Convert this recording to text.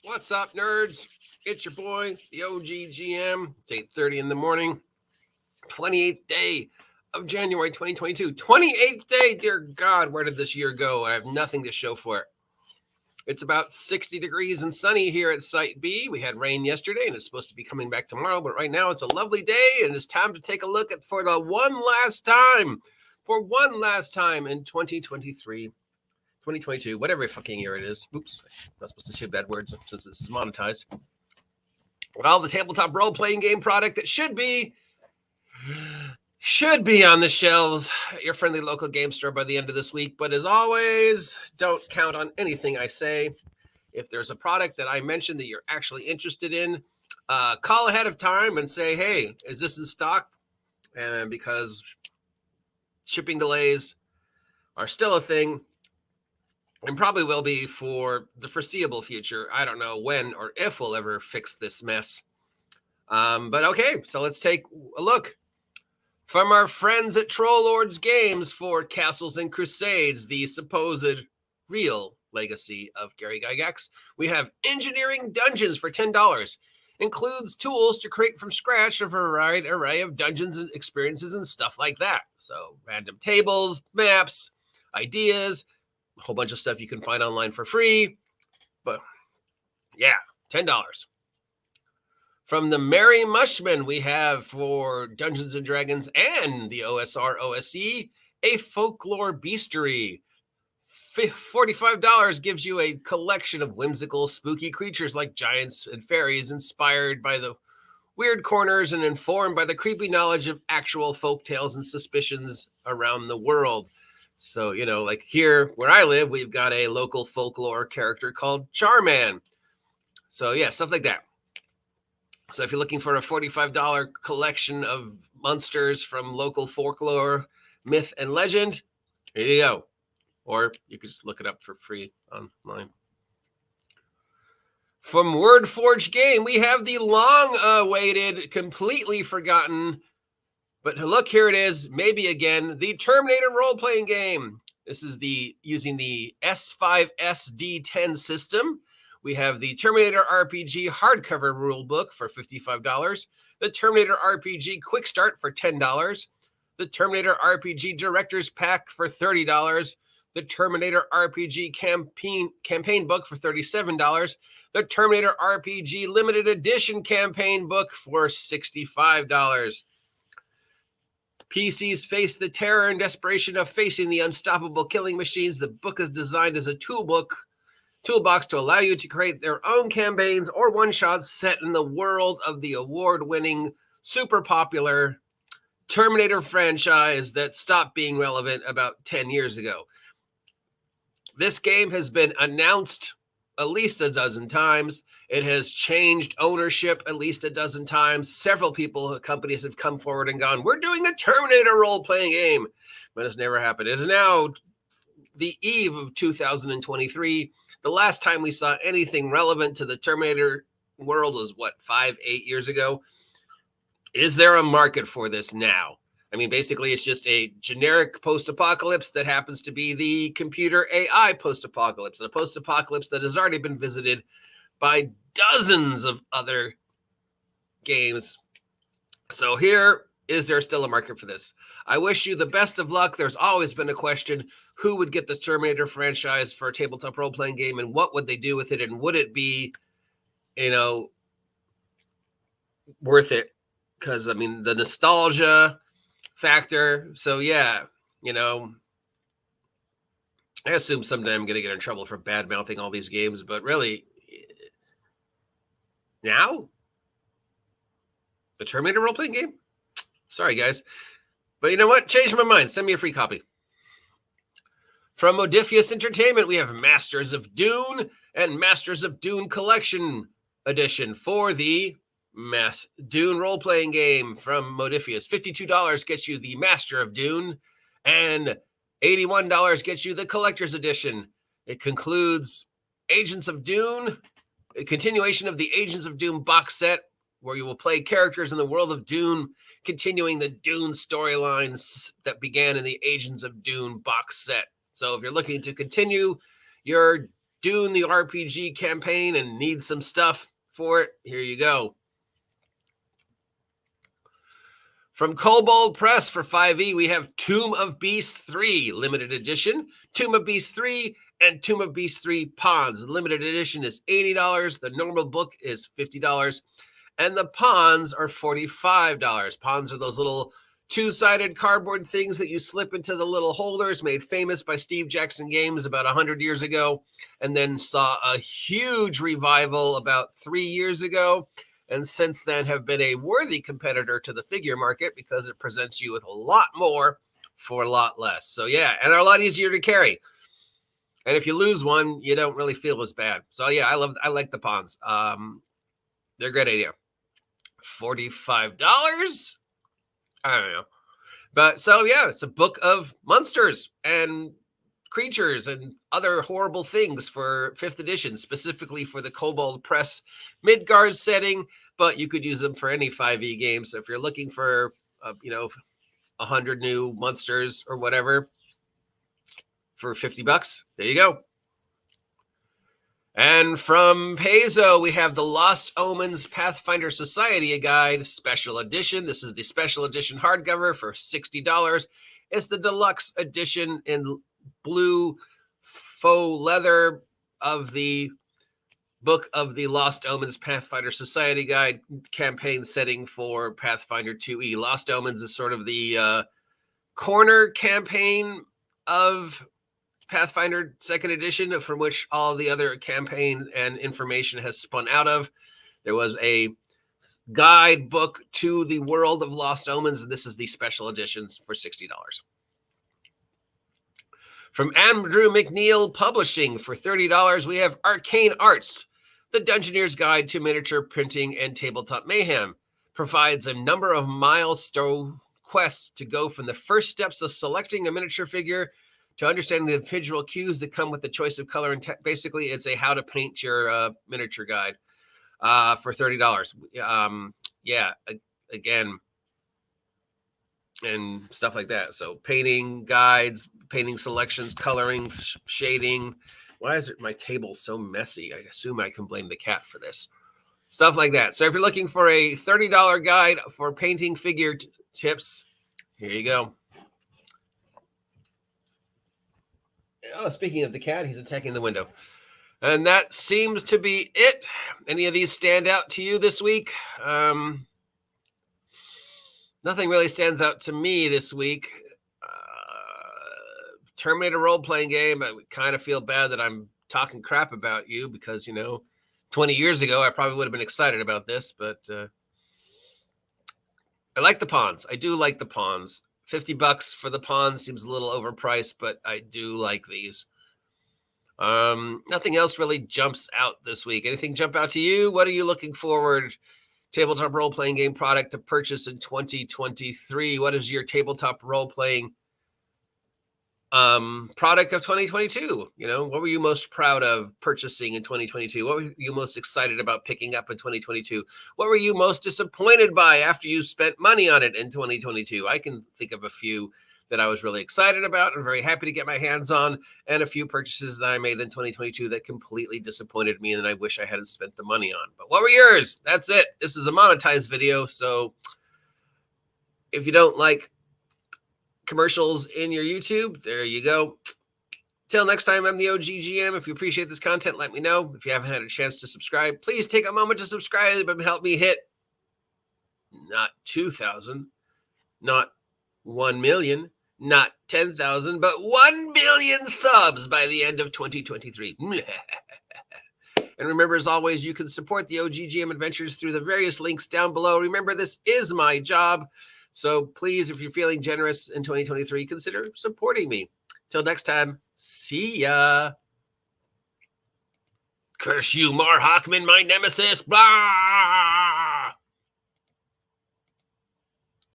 What's up, nerds? It's your boy, the OGGM. It's 8:30 in the morning, 28th day of January 2022. 28th day, dear God, where did this year go? I have nothing to show for it. It's about 60 degrees and sunny here at Site B. We had rain yesterday, and it's supposed to be coming back tomorrow, but right now it's a lovely day, and it's time to take a look at for one last time in 2023. 2022, whatever fucking year it is. Oops, I'm not supposed to say bad words since this is monetized. Well, the tabletop role-playing game product that should be on the shelves at your friendly local game store by the end of this week. But as always, don't count on anything I say. If there's a product that I mentioned that you're actually interested in, call ahead of time and say, hey, is this in stock? And because shipping delays are still a thing, and probably will be for the foreseeable future. I don't know when or if we'll ever fix this mess. But okay, so let's take a look. From our friends at Troll Lords Games for Castles and Crusades, the supposed real legacy of Gary Gygax, we have Engineering Dungeons for $10. Includes tools to create from scratch a varied array of dungeons and experiences and stuff like that. So random tables, maps, ideas, a whole bunch of stuff you can find online for free. But yeah, $10. From the Merry Mushman, we have for Dungeons & Dragons and the OSR OSE, a folklore bestiary. $45 gives you a collection of whimsical, spooky creatures like giants and fairies inspired by the weird corners and informed by the creepy knowledge of actual folk tales and suspicions around the world. So, you know, like here where I live, we've got a local folklore character called Charman. So, yeah, stuff like that. So if you're looking for a $45 collection of monsters from local folklore, myth, and legend, here you go. Or you could just look it up for free online. From Wordforged Game, we have the long-awaited, completely forgotten, but look, here it is, maybe again, the Terminator role-playing game. This is using the S5SD10 system. We have the Terminator RPG hardcover rulebook for $55, the Terminator RPG Quick Start for $10, the Terminator RPG Director's Pack for $30, the Terminator RPG campaign book for $37, the Terminator RPG Limited Edition campaign book for $65. PCs face the terror and desperation of facing the unstoppable killing machines. The book is designed as a toolbox to allow you to create their own campaigns or one-shots set in the world of the award-winning, super popular Terminator franchise that stopped being relevant about 10 years ago. This game has been announced at least a dozen times. It has changed ownership at least a dozen times. Several companies have come forward and gone, we're doing a Terminator role-playing game. But it's never happened. It is now the eve of 2023. The last time we saw anything relevant to the Terminator world was, 5-8 years ago? Is there a market for this now? I mean, basically, it's just a generic post-apocalypse that happens to be the computer AI post-apocalypse, a post-apocalypse that has already been visited by dozens of other games. So is there still a market for this? I wish you the best of luck. There's always been a question, who would get the Terminator franchise for a tabletop role-playing game, and what would they do with it, and would it be, worth it? Because, I mean, the nostalgia factor. So, yeah, I assume someday I'm going to get in trouble for bad-mouthing all these games, but really, now? The Terminator role-playing game? Sorry, guys. But you know what? Change my mind. Send me a free copy. From Modifius Entertainment, we have Masters of Dune and Masters of Dune Collection Edition for the Dune role-playing game from Modifius. $52 gets you the Master of Dune, and $81 gets you the Collector's Edition. It concludes Agents of Dune, a continuation of the Agents of Dune box set, where you will play characters in the world of Dune, continuing the Dune storylines that began in the Agents of Dune box set. So if you're looking to continue your doing the RPG campaign and need some stuff for it, here you go. From Kobold Press for 5e, we have Tomb of Beasts 3 limited edition, Tomb of Beasts 3, and Tomb of Beasts 3 Pawns. The limited edition is $80. The normal book is $50. And the Pawns are $45. Pawns are those little two-sided cardboard things that you slip into the little holders, made famous by Steve Jackson Games about 100 years ago, and then saw a huge revival about 3 years ago. And since then have been a worthy competitor to the figure market because it presents you with a lot more for a lot less. So yeah, and they're a lot easier to carry. And if you lose one, you don't really feel as bad. So yeah, I like the Pawns. They're a great idea. $45? I don't know. But so yeah, it's a book of monsters and creatures and other horrible things for 5th edition, specifically for the Kobold Press Midgard setting, but you could use them for any 5e game. So if you're looking for, 100 new monsters or whatever for $50, there you go. And from Paizo, we have the Lost Omens Pathfinder Society Guide Special Edition. This is the Special Edition hardcover for $60. It's the deluxe edition in blue faux leather of the book of the Lost Omens Pathfinder Society Guide campaign setting for Pathfinder 2e. Lost Omens is sort of the corner campaign of Pathfinder 2nd edition, from which all the other campaign and information has spun out of. There was a guidebook to the world of Lost Omens, and this is the special editions for $60. From Andrew McNeil Publishing for $30, we have Arcane Arts, the Dungeoneer's Guide to Miniature Printing and Tabletop Mayhem. Provides a number of milestone quests to go from the first steps of selecting a miniature figure to understanding the individual cues that come with the choice of color. And basically, it's a how to paint your miniature guide for $30. Again, and stuff like that. So painting guides, painting selections, coloring, shading. Why is my table so messy? I assume I can blame the cat for this. Stuff like that. So if you're looking for a $30 guide for painting figure tips, here you go. Oh, speaking of the cat, he's attacking the window. And that seems to be it. Any of these stand out to you this week? Nothing really stands out to me this week. Terminator role-playing game, I kind of feel bad that I'm talking crap about you because, 20 years ago, I probably would have been excited about this, but I like the Pawns. I do like the Pawns. $50 for the Pawns seems a little overpriced, but I do like these. Nothing else really jumps out this week. Anything jump out to you? What are you looking forward tabletop role-playing game product to purchase in 2023? What is your tabletop role-playing product of 2022? What were you most proud of purchasing in 2022? What were you most excited about picking up in 2022? What were you most disappointed by after you spent money on it in 2022? I can think of a few that I was really excited about and very happy to get my hands on, and a few purchases that I made in 2022 that completely disappointed me and I wish I hadn't spent the money on. But what were yours? That's it. This is a monetized video, so if you don't like commercials in your YouTube, there you go. Till next time, I'm the OGGM. If you appreciate this content, let me know. If you haven't had a chance to subscribe, please take a moment to subscribe and help me hit not 2,000, not 1 million, not 10,000, but 1 billion subs by the end of 2023. And remember, as always, you can support the OGGM Adventures through the various links down below. Remember, this is my job. So please, if you're feeling generous in 2023, consider supporting me. Till next time, see ya. Curse you, Mar Hockman, my nemesis. Blah!